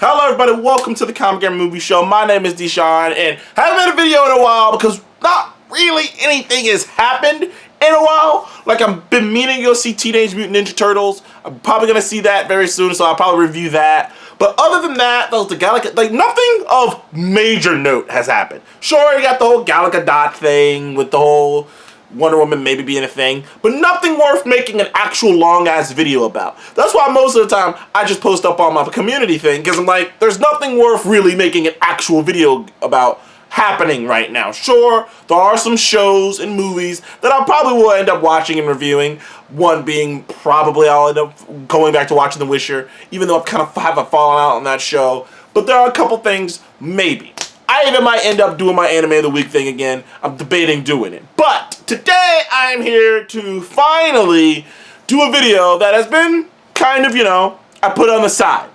Hello everybody, welcome to the Comic and Movie Show. My name is Deshaun, and I haven't made a video in a while because not really anything has happened in a while. Like, I've been meaning to go see Teenage Mutant Ninja Turtles. I'm probably going to see that very soon, so I'll probably review that. But other than that, the Galaga, like, nothing of major note has happened. Sure, you got the whole Galaga Dot thing with the whole Wonder Woman maybe being a thing, but nothing worth making an actual long-ass video about. That's why most of the time I just post up on my community thing, because I'm like, there's nothing worth really making an actual video about happening right now. Sure, there are some shows and movies that I probably will end up watching and reviewing. One being probably I'll end up going back to watching The Witcher, even though I kind of have a falling out on that show. But there are a couple things, maybe. I even might end up doing my Anime of the Week thing again. I'm debating doing it. But today I'm here to finally do a video that has been kind of, I put on the side.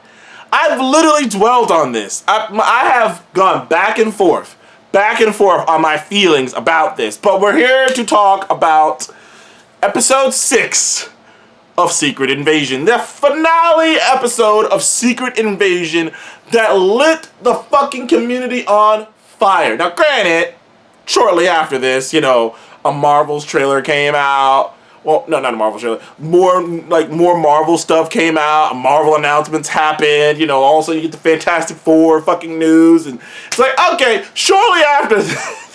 I've literally dwelled on this. I have gone back and forth on my feelings about this. But we're here to talk about episode 6 of Secret Invasion. The finale episode of Secret Invasion that lit the fucking community on fire. Now granted, shortly after this, a Marvel's trailer came out. Well, no, not a Marvel trailer. More Marvel stuff came out. Marvel announcements happened. Also you get the Fantastic Four fucking news. And it's like, okay, shortly after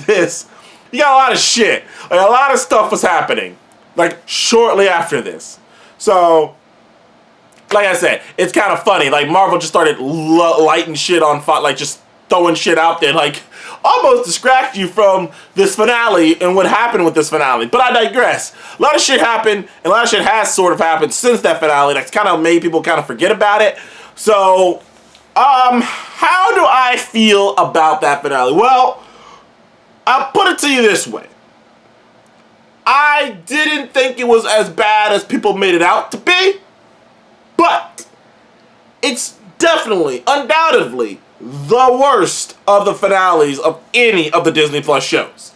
this, you got a lot of shit. Like, a lot of stuff was happening. Like, shortly after this. So, like I said, it's kind of funny. Like, Marvel just started lighting shit on fire, like just throwing shit out there, like almost distract you from this finale and what happened with this finale. But I digress. A lot of shit happened, and a lot of shit has sort of happened since that finale. That's kind of made people kind of forget about it. So, how do I feel about that finale? Well, I'll put it to you this way. I didn't think it was as bad as people made it out to be, but it's definitely, undoubtedly, the worst of the finales of any of the Disney Plus shows.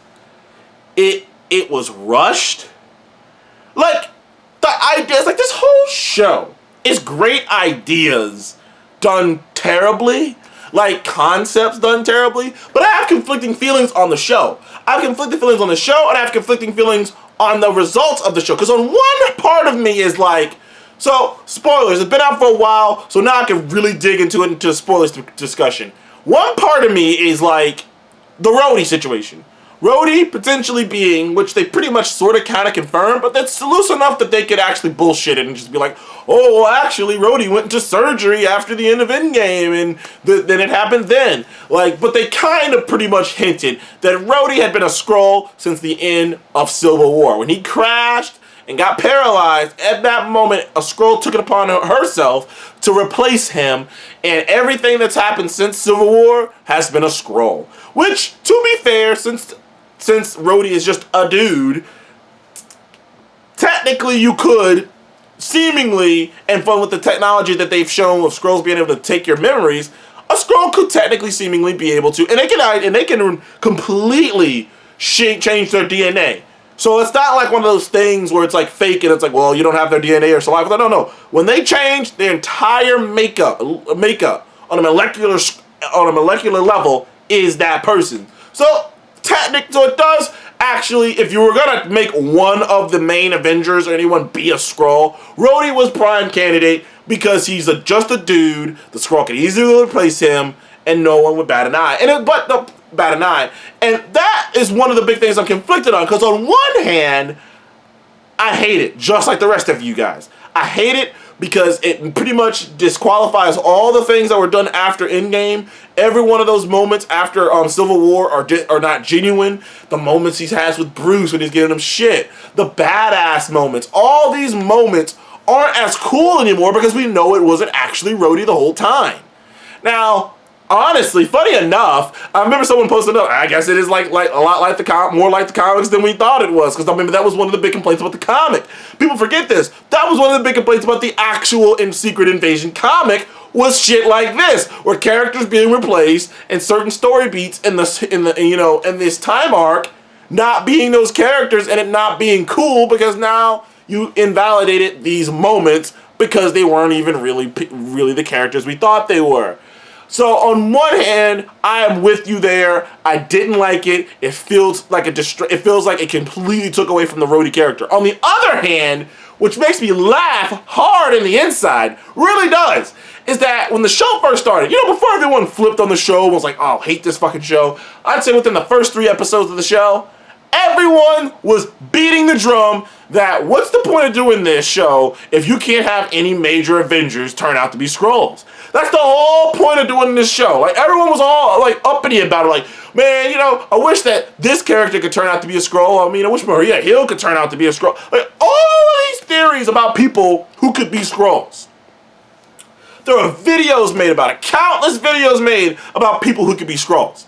It was rushed. Like, the ideas, like, this whole show is great ideas done terribly, like concepts done terribly, but I have conflicting feelings on the show. I have conflicting feelings on the show, and I have conflicting feelings on the results of the show. Because on one part of me is like, so, spoilers, it's been out for a while, so now I can really dig into a spoilers discussion. One part of me is like, the Rhodey situation. Rhodey potentially being, which they pretty much sort of kind of confirmed, but that's loose enough that they could actually bullshit it and just be like, oh, well, actually, Rhodey went into surgery after the end of Endgame, and then it happened then. Like, but they kind of pretty much hinted that Rhodey had been a Skrull since the end of Civil War. When he crashed and got paralyzed, at that moment, a Skrull took it upon herself to replace him, and everything that's happened since Civil War has been a Skrull. Which, to be fair, since Rhodey is just a dude, technically you could, seemingly, and fun with the technology that they've shown of Skrulls being able to take your memories, a Skrull could technically seemingly be able to, and they can completely change their DNA. So it's not like one of those things where it's like fake and it's like, well, you don't have their DNA or saliva. No. When they change their entire makeup on a molecular level is that person. So it does actually, if you were gonna make one of the main Avengers or anyone be a Skrull, Rhodey was prime candidate because he's just a dude. The Skrull could easily replace him, and no one would bat an eye. And that is one of the big things I'm conflicted on, because on one hand, I hate it, just like the rest of you guys. I hate it because it pretty much disqualifies all the things that were done after Endgame. Every one of those moments after Civil War are not genuine. The moments he has with Bruce when he's giving him shit. The badass moments. All these moments aren't as cool anymore because we know it wasn't actually Rhodey the whole time. Now, honestly, funny enough, I remember someone posted up, I guess it is like a lot like more like the comics than we thought it was, because I remember that was one of the big complaints about the comic. People forget this. That was one of the big complaints about the actual Secret Invasion comic, was shit like this, where characters being replaced and certain story beats in this time arc not being those characters, and it not being cool because now you invalidated these moments because they weren't even really the characters we thought they were. So on one hand, I am with you there. I didn't like it. It feels like it completely took away from the Rhodey character. On the other hand, which makes me laugh hard in the inside, really does, is that when the show first started, before everyone flipped on the show and was like, oh, hate this fucking show, I'd say within the first 3 episodes of the show, everyone was beating the drum that what's the point of doing this show if you can't have any major Avengers turn out to be Skrulls? That's the whole point of doing this show. Like, everyone was all, like, uppity about it. Like, man, I wish that this character could turn out to be a Skrull. I mean, I wish Maria Hill could turn out to be a Skrull. Like, all of these theories about people who could be Skrulls. There are videos made about it. Countless videos made about people who could be Skrulls.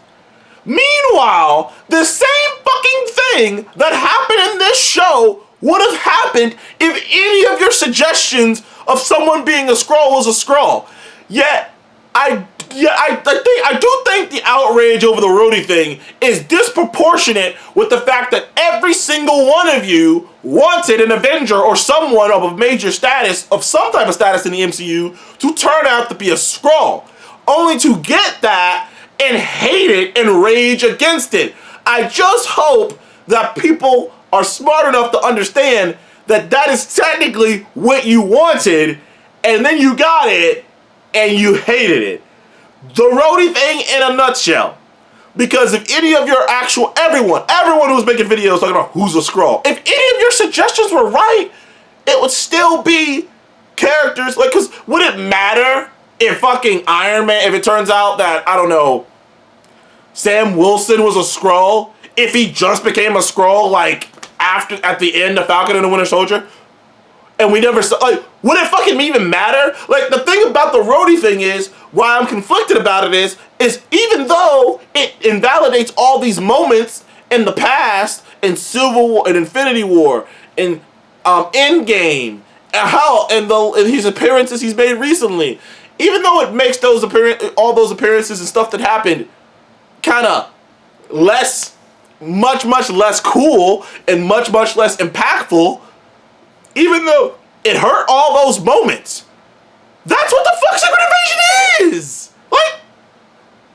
Meanwhile, the same fucking thing that happened in this show would have happened if any of your suggestions of someone being a Skrull was a Skrull. Yet, I do think the outrage over the Rhodey thing is disproportionate with the fact that every single one of you wanted an Avenger or someone of a major status, of some type of status in the MCU, to turn out to be a Skrull, only to get that and hate it and rage against it. I just hope that people are smart enough to understand that that is technically what you wanted, and then you got it, and you hated it. The Rhodey thing in a nutshell. Because if any of your everyone who was making videos talking about who's a Skrull, if any of your suggestions were right, it would still be characters, like, because would it matter if fucking Iron Man, if it turns out that, I don't know, Sam Wilson was a Skrull, if he just became a Skrull, like, at the end of Falcon and the Winter Soldier, and we never saw, like, would it fucking even matter? Like, the thing about the Rhodey thing is, why I'm conflicted about it is even though it invalidates all these moments in the past, in Civil War, in Infinity War, in Endgame, and his appearances he's made recently, even though it makes all those appearances and stuff that happened kind of much less cool and much less impactful, even though it hurt all those moments. That's what the fuck Secret Invasion is! Like,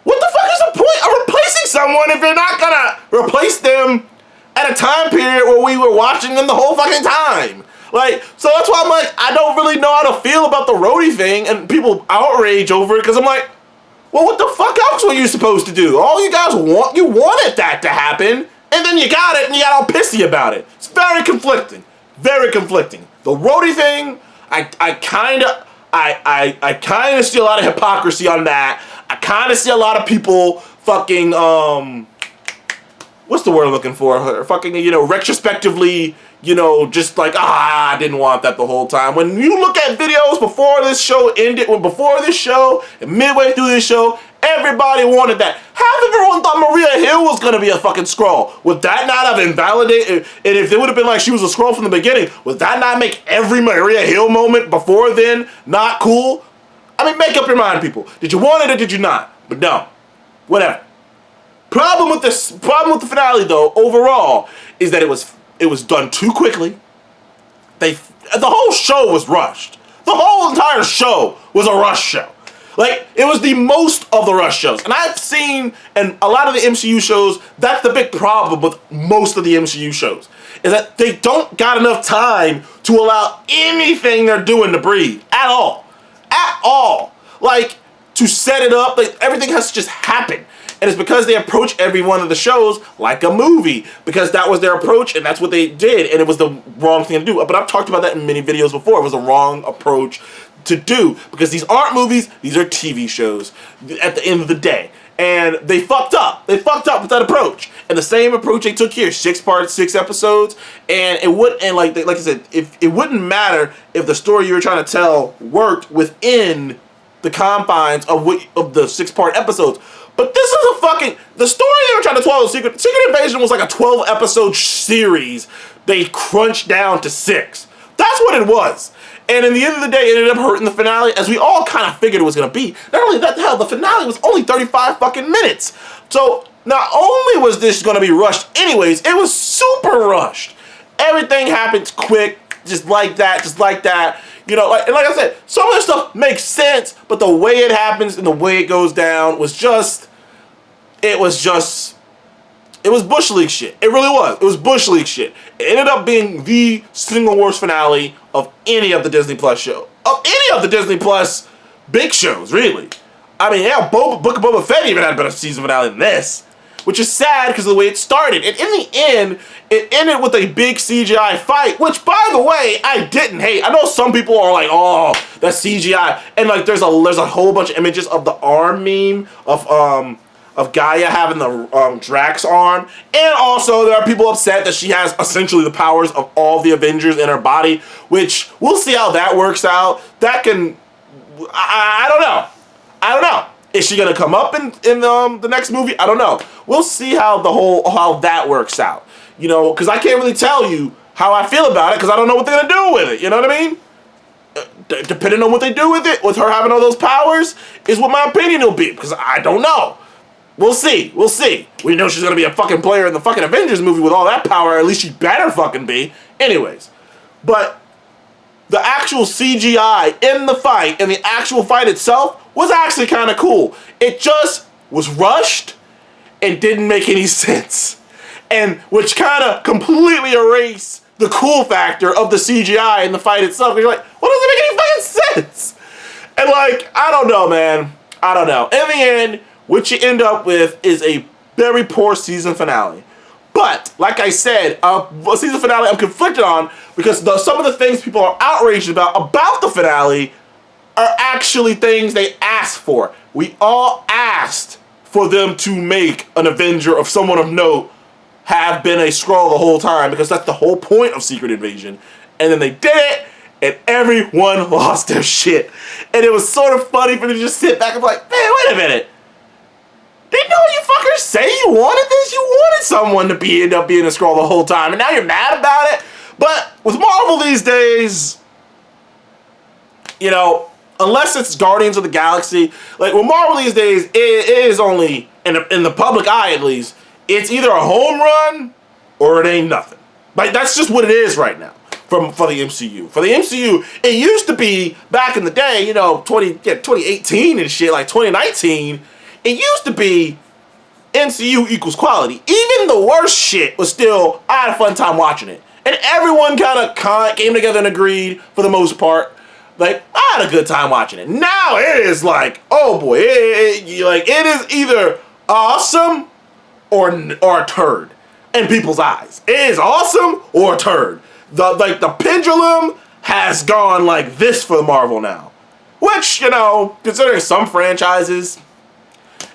what the fuck is the point of replacing someone if you're not gonna replace them at a time period where we were watching them the whole fucking time? Like, so that's why I'm like, I don't really know how to feel about the Rhodey thing, and people outrage over it, because I'm like, well, what the fuck else were you supposed to do? All you guys wanted that to happen, and then you got it, and you got all pissy about it. It's very conflicting. Very conflicting. The Rhodey thing, I kind of see a lot of hypocrisy on that. I kind of see a lot of people fucking, what's the word I'm looking for? Fucking, retrospectively, just like, I didn't want that the whole time. When you look at videos before this show ended, before this show, and midway through this show, everybody wanted that. Half of everyone thought Maria Hill was going to be a fucking Skrull. Would that not have invalidated, and if it would have been like she was a Skrull from the beginning, would that not make every Maria Hill moment before then not cool? I mean, make up your mind, people. Did you want it or did you not? But no. Whatever. Problem with the finale, though, overall, is that it was done too quickly. The whole show was rushed. The whole entire show was a rush show. Like, it was the most of the rush shows. And I've seen, and a lot of the MCU shows, that's the big problem with most of the MCU shows, is that they don't got enough time to allow anything they're doing to breathe. At all. At all. Like, to set it up, like, everything has to just happen. And it's because they approach every one of the shows like a movie. Because that was their approach, and that's what they did. And it was the wrong thing to do. But I've talked about that in many videos before. It was the wrong approach to do. Because these aren't movies, these are TV shows at the end of the day. And they fucked up. They fucked up with that approach. And the same approach they took here. 6 parts, 6 episodes. And it wouldn't, and like I said, if it wouldn't matter if the story you were trying to tell worked within the confines of the 6-part episodes. But this is the story they were trying to tell, Secret Invasion was like a 12-episode series they crunched down to 6. That's what it was. And in the end of the day, it ended up hurting the finale, as we all kind of figured it was going to be. Not only that, the finale was only 35 fucking minutes. So, not only was this going to be rushed anyways, it was super rushed. Everything happened quick, just like that. You know, like I said, some of this stuff makes sense, but the way it happens and the way it goes down was just, it was Bush League shit. It really was. It was Bush League shit. It ended up being the single worst finale of any of the Disney Plus show. Of any of the Disney Plus big shows, really. I mean, yeah, Book of Boba Fett even had a better season finale than this. Which is sad because of the way it started. And in the end, it ended with a big CGI fight, which, by the way, I didn't hate. I know some people are like, oh, that's CGI. And, like, there's a whole bunch of images of the arm meme of Gaia having the Drax arm. And also, there are people upset that she has essentially the powers of all the Avengers in her body, which we'll see how that works out. That can... I don't know. I don't know. Is she gonna come up in the next movie? I don't know. We'll see how that works out. You know, because I can't really tell you how I feel about it because I don't know what they're gonna do with it. You know what I mean? Depending on what they do with it, with her having all those powers, is what my opinion will be because I don't know. We'll see. We'll see. We know she's gonna be a fucking player in the fucking Avengers movie with all that power. Or at least she better fucking be. Anyways, but the actual CGI in the fight and the actual fight itself was actually kind of cool. It just was rushed and didn't make any sense. And which kind of completely erased the cool factor of the CGI in the fight itself. You're like, what doesn't make any fucking sense? And like, I don't know, man. I don't know. In the end, what you end up with is a very poor season finale. But, like I said, a season finale I'm conflicted on because some of the things people are outraged about the finale are actually things they asked for. We all asked for them to make an Avenger of someone of note have been a Skrull the whole time because that's the whole point of Secret Invasion. And then they did it, and everyone lost their shit. And it was sort of funny for me to just sit back and be like, man, wait a minute. Didn't know you fuckers say you wanted this? You wanted someone to end up being a Skrull the whole time, and now you're mad about it? But with Marvel these days, you know, unless it's Guardians of the Galaxy, like with Marvel these days, it is only, in the public eye at least, it's either a home run or it ain't nothing. Like, that's just what it is right now for the MCU. For the MCU, it used to be, back in the day, you know, 2018 and shit, like 2019, it used to be MCU equals quality. Even the worst shit was still, I had a fun time watching it. And everyone kind of came together and agreed, for the most part, like, I had a good time watching it. Now it is like, oh boy, it is either awesome or a turd in people's eyes. It is awesome or a turd. The pendulum has gone like this for Marvel now. Which, you know, considering some franchises,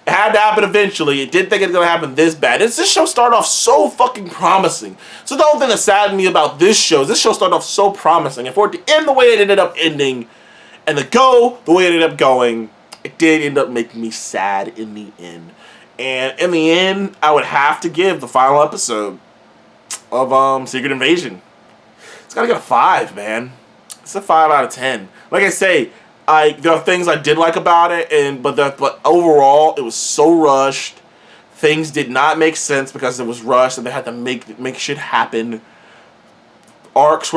it had to happen eventually. It didn't think it was going to happen this bad. This show started off so fucking promising. So the whole thing that saddened me about this show started off so promising. And for it to end the way it ended up ending, and to go the way it ended up going, it did end up making me sad in the end. And in the end, I would have to give the final episode of Secret Invasion. It's got to get a 5, man. It's a 5 out of 10. Like I say, there are things I did like about it, but overall, it was so rushed. Things did not make sense because it was rushed, and they had to make shit happen. Arcs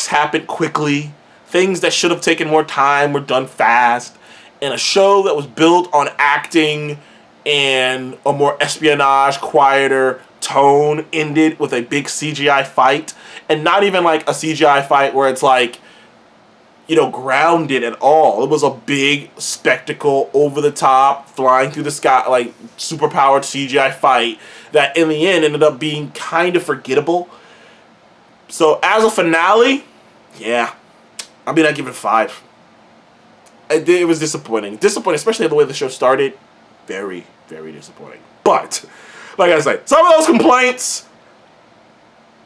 happened quickly. Things that should have taken more time were done fast. And a show that was built on acting and a more espionage, quieter tone ended with a big CGI fight, and not even like a CGI fight where it's like, you know, grounded at all. It was a big spectacle, over the top, flying through the sky, like superpowered CGI fight that in the end ended up being kind of forgettable. So as a finale, yeah, I mean, I give it a 5. It was disappointing. Disappointing, especially the way the show started. Very, very disappointing. But, like I said, some of those complaints,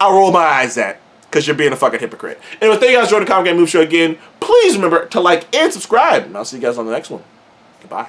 I roll my eyes at. Because you're being a fucking hypocrite. Anyway, thank you guys for joining the Comic Game Movie Show again. Please remember to like and subscribe. And I'll see you guys on the next one. Goodbye.